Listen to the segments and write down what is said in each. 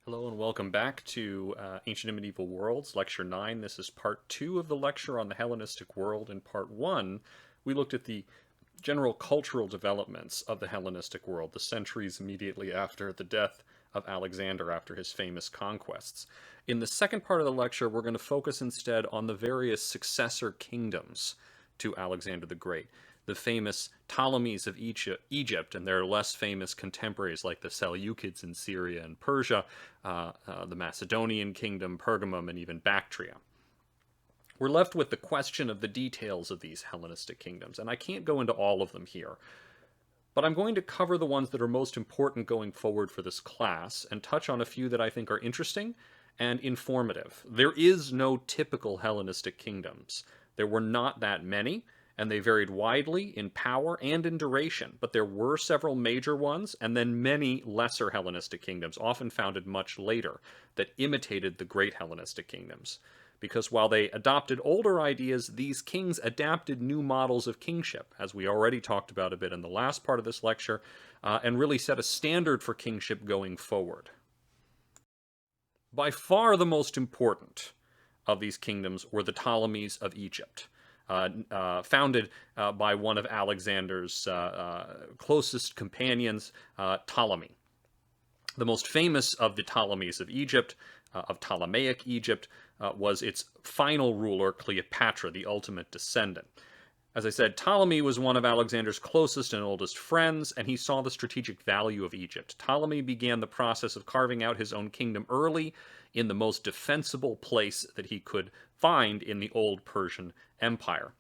Hello and welcome back to Ancient and Medieval Worlds, Lecture 9. This is part 2 of the lecture on the Hellenistic world. In part 1, we looked at the general cultural developments of the Hellenistic world, the centuries immediately after the death of Alexander after his famous conquests. In the second part of the lecture, we're going to focus instead on the various successor kingdoms to Alexander the Great. The famous Ptolemies of Egypt and their less famous contemporaries like the Seleucids in Syria and Persia, the Macedonian kingdom, Pergamum, and even Bactria. We're left with the question of the details of these Hellenistic kingdoms, and I can't go into all of them here. But I'm going to cover the ones that are most important going forward for this class and touch on a few that I think are interesting and informative. There is no typical Hellenistic kingdoms. There were not that many, and they varied widely in power and in duration, but there were several major ones, and then many lesser Hellenistic kingdoms, often founded much later, that imitated the great Hellenistic kingdoms. Because while they adopted older ideas, these kings adapted new models of kingship, as we already talked about a bit in the last part of this lecture, and really set a standard for kingship going forward. By far the most important of these kingdoms were the Ptolemies of Egypt. Founded by one of Alexander's closest companions, Ptolemy. The most famous of the Ptolemies of Egypt, of Ptolemaic Egypt, was its final ruler, Cleopatra, the ultimate descendant. As I said, Ptolemy was one of Alexander's closest and oldest friends, and he saw the strategic value of Egypt. Ptolemy began the process of carving out his own kingdom early in the most defensible place that he could find in the old Persian Empire.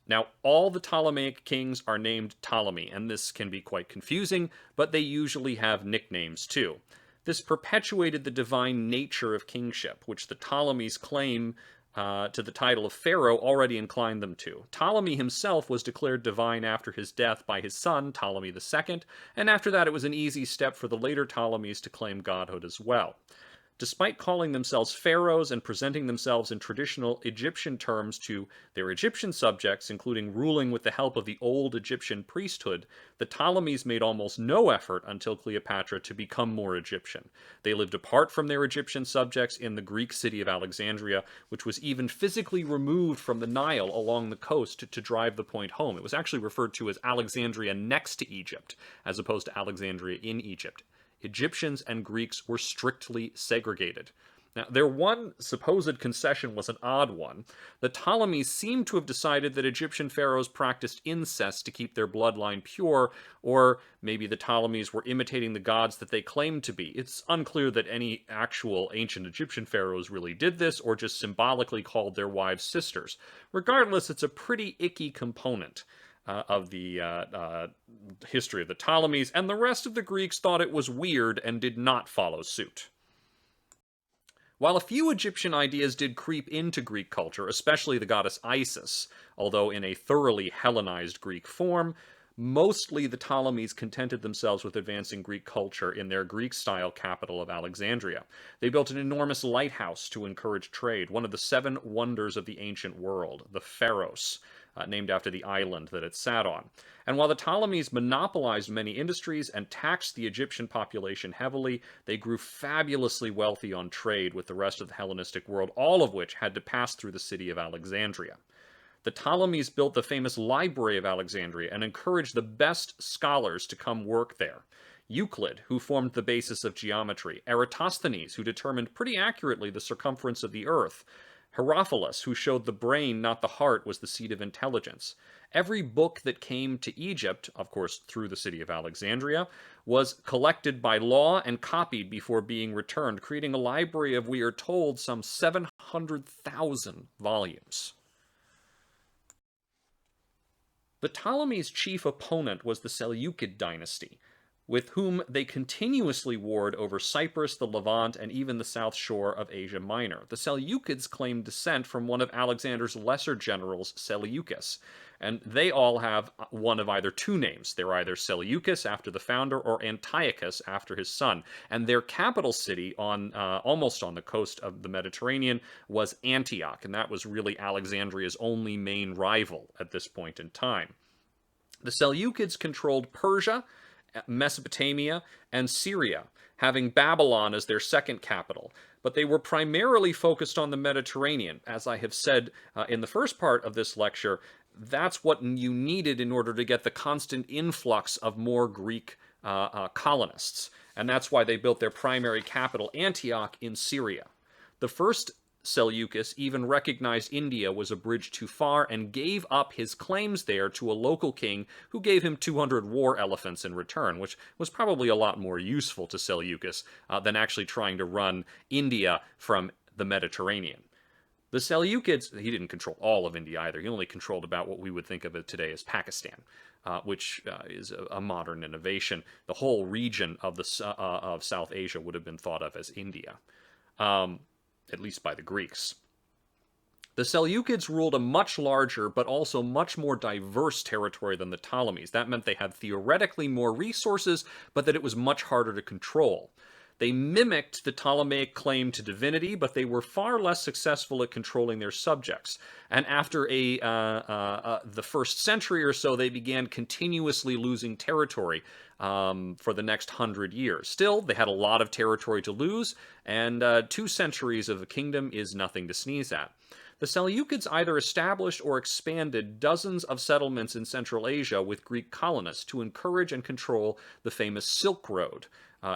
Now, all the Ptolemaic kings are named Ptolemy, and this can be quite confusing, but they usually have nicknames too. This perpetuated the divine nature of kingship, which the Ptolemies' claim to the title of pharaoh already inclined them to. Ptolemy himself was declared divine after his death by his son, Ptolemy II, and after that it was an easy step for the later Ptolemies to claim godhood as well. Despite calling themselves pharaohs and presenting themselves in traditional Egyptian terms to their Egyptian subjects, including ruling with the help of the old Egyptian priesthood, the Ptolemies made almost no effort until Cleopatra to become more Egyptian. They lived apart from their Egyptian subjects in the Greek city of Alexandria, which was even physically removed from the Nile along the coast to drive the point home. It was actually referred to as Alexandria next to Egypt, as opposed to Alexandria in Egypt. Egyptians and Greeks were strictly segregated. Now, their one supposed concession was an odd one. The Ptolemies seem to have decided that Egyptian pharaohs practiced incest to keep their bloodline pure, or maybe the Ptolemies were imitating the gods that they claimed to be. It's unclear that any actual ancient Egyptian pharaohs really did this, or just symbolically called their wives sisters. Regardless, it's a pretty icky component of the history of the Ptolemies, and the rest of the Greeks thought it was weird and did not follow suit. While a few Egyptian ideas did creep into Greek culture, especially the goddess Isis, although in a thoroughly Hellenized Greek form, mostly the Ptolemies contented themselves with advancing Greek culture in their Greek-style capital of Alexandria. They built an enormous lighthouse to encourage trade, one of the 7 wonders of the ancient world, the Pharos, named after the island that it sat on. And while the Ptolemies monopolized many industries and taxed the Egyptian population heavily, they grew fabulously wealthy on trade with the rest of the Hellenistic world, all of which had to pass through the city of Alexandria. The Ptolemies built the famous Library of Alexandria and encouraged the best scholars to come work there. Euclid, who formed the basis of geometry, Eratosthenes, who determined pretty accurately the circumference of the Earth, Herophilus, who showed the brain, not the heart, was the seat of intelligence. Every book that came to Egypt, of course through the city of Alexandria, was collected by law and copied before being returned, creating a library of, we are told, some 700,000 volumes. The Ptolemies' chief opponent was the Seleucid dynasty, with whom they continuously warred over Cyprus, the Levant, and even the south shore of Asia Minor. The Seleucids claimed descent from one of Alexander's lesser generals, Seleucus, and they all have one of either two names. They're either Seleucus, after the founder, or Antiochus, after his son. And their capital city, almost on the coast of the Mediterranean, was Antioch, and that was really Alexandria's only main rival at this point in time. The Seleucids controlled Persia, Mesopotamia, and Syria, having Babylon as their second capital. But they were primarily focused on the Mediterranean. As I have said in the first part of this lecture, that's what you needed in order to get the constant influx of more Greek colonists. And that's why they built their primary capital, Antioch, in Syria. The first Seleucus even recognized India was a bridge too far and gave up his claims there to a local king who gave him 200 war elephants in return, which was probably a lot more useful to Seleucus than actually trying to run India from the Mediterranean. The Seleucids, he didn't control all of India either. He only controlled about what we would think of it today as Pakistan, which is a modern innovation. The whole region of of South Asia would have been thought of as India, at least by the Greeks. The Seleucids ruled a much larger but also much more diverse territory than the Ptolemies. That meant they had theoretically more resources, but that it was much harder to control. They mimicked the Ptolemaic claim to divinity, but they were far less successful at controlling their subjects. And after the first century or so, they began continuously losing territory for the next 100 years. Still, they had a lot of territory to lose, and 2 centuries of a kingdom is nothing to sneeze at. The Seleucids either established or expanded dozens of settlements in Central Asia with Greek colonists to encourage and control the famous Silk Road,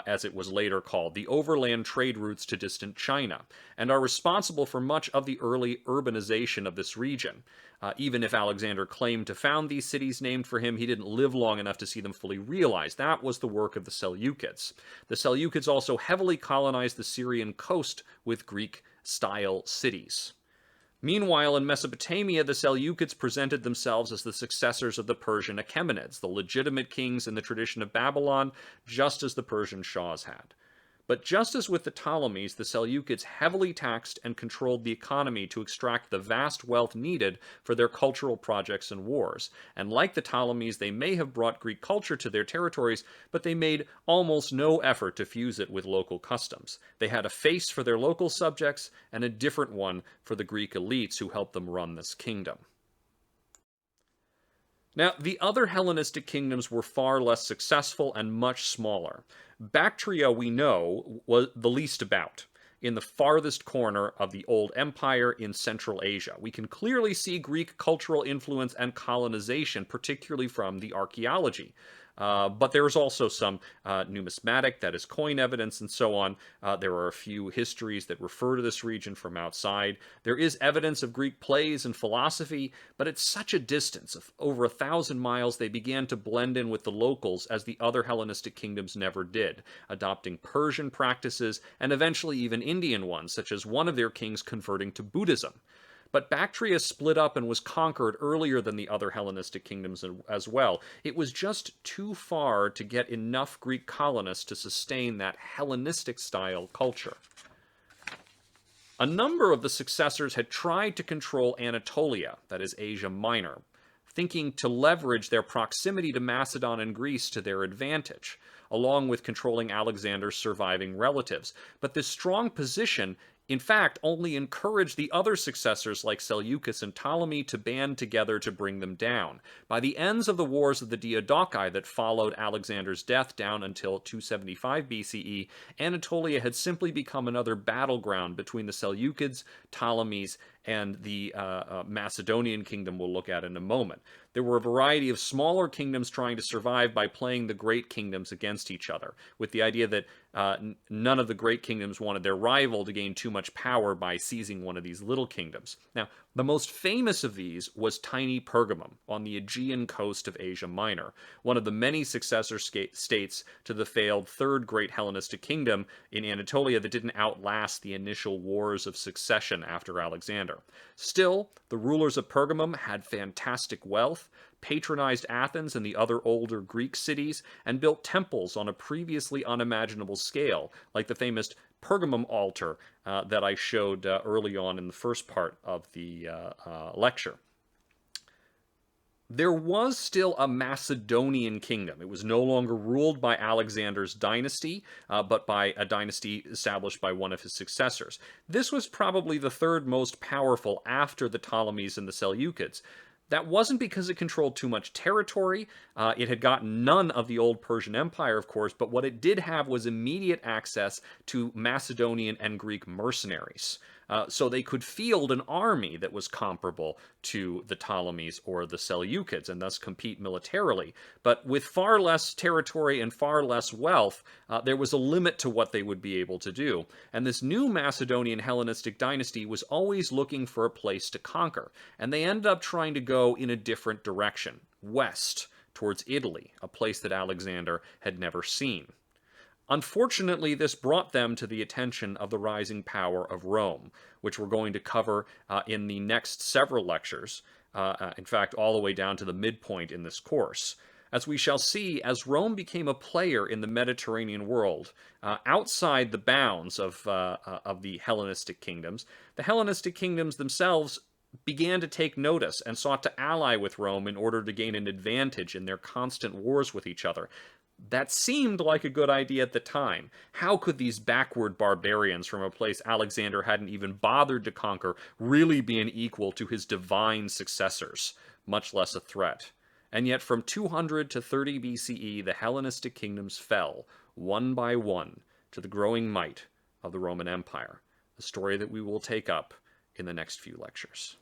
as it was later called, the overland trade routes to distant China, and are responsible for much of the early urbanization of this region. Even if Alexander claimed to found these cities named for him, he didn't live long enough to see them fully realized. That was the work of the Seleucids. The Seleucids also heavily colonized the Syrian coast with Greek-style cities. Meanwhile, in Mesopotamia, the Seleucids presented themselves as the successors of the Persian Achaemenids, the legitimate kings in the tradition of Babylon, just as the Persian Shahs had. But just as with the Ptolemies, the Seleucids heavily taxed and controlled the economy to extract the vast wealth needed for their cultural projects and wars. And like the Ptolemies, they may have brought Greek culture to their territories, but they made almost no effort to fuse it with local customs. They had a face for their local subjects and a different one for the Greek elites who helped them run this kingdom. Now, the other Hellenistic kingdoms were far less successful and much smaller. Bactria, we know, was the least about, in the farthest corner of the old empire in Central Asia. We can clearly see Greek cultural influence and colonization, particularly from the archaeology. But there's also some numismatic, that is coin evidence and so on. There are a few histories that refer to this region from outside. There is evidence of Greek plays and philosophy, but at such a distance of over 1,000 miles, they began to blend in with the locals as the other Hellenistic kingdoms never did, adopting Persian practices and eventually even Indian ones, such as one of their kings converting to Buddhism. But Bactria split up and was conquered earlier than the other Hellenistic kingdoms as well. It was just too far to get enough Greek colonists to sustain that Hellenistic-style culture. A number of the successors had tried to control Anatolia, that is Asia Minor, thinking to leverage their proximity to Macedon and Greece to their advantage, along with controlling Alexander's surviving relatives. But this strong position in fact, only encouraged the other successors like Seleucus and Ptolemy to band together to bring them down. By the ends of the wars of the Diadochi that followed Alexander's death down until 275 BCE, Anatolia had simply become another battleground between the Seleucids, Ptolemies, and the Macedonian kingdom we'll look at in a moment. There were a variety of smaller kingdoms trying to survive by playing the great kingdoms against each other, with the idea that none of the great kingdoms wanted their rival to gain too much power by seizing one of these little kingdoms. Now, the most famous of these was tiny Pergamum on the Aegean coast of Asia Minor, one of the many successor states to the failed third great Hellenistic kingdom in Anatolia that didn't outlast the initial wars of succession after Alexander. Still, the rulers of Pergamum had fantastic wealth, patronized Athens and the other older Greek cities, and built temples on a previously unimaginable scale, like the famous Pergamum altar that I showed early on in the first part of the lecture. There was still a Macedonian kingdom. It was no longer ruled by Alexander's dynasty, but by a dynasty established by one of his successors. This was probably the third most powerful after the Ptolemies and the Seleucids. That wasn't because it controlled too much territory. It had gotten none of the old Persian Empire, of course, but what it did have was immediate access to Macedonian and Greek mercenaries. So they could field an army that was comparable to the Ptolemies or the Seleucids and thus compete militarily. But with far less territory and far less wealth, there was a limit to what they would be able to do. And this new Macedonian Hellenistic dynasty was always looking for a place to conquer. And they ended up trying to go in a different direction, west, towards Italy, a place that Alexander had never seen. Unfortunately, this brought them to the attention of the rising power of Rome, which we're going to cover in the next several lectures, in fact, all the way down to the midpoint in this course. As we shall see, as Rome became a player in the Mediterranean world, outside the bounds of the Hellenistic kingdoms, the Hellenistic kingdoms themselves began to take notice and sought to ally with Rome in order to gain an advantage in their constant wars with each other. That seemed like a good idea at the time. How could these backward barbarians from a place Alexander hadn't even bothered to conquer really be an equal to his divine successors, much less a threat? And yet from 200 to 30 BCE, the Hellenistic kingdoms fell, one by one, to the growing might of the Roman Empire, a story that we will take up in the next few lectures.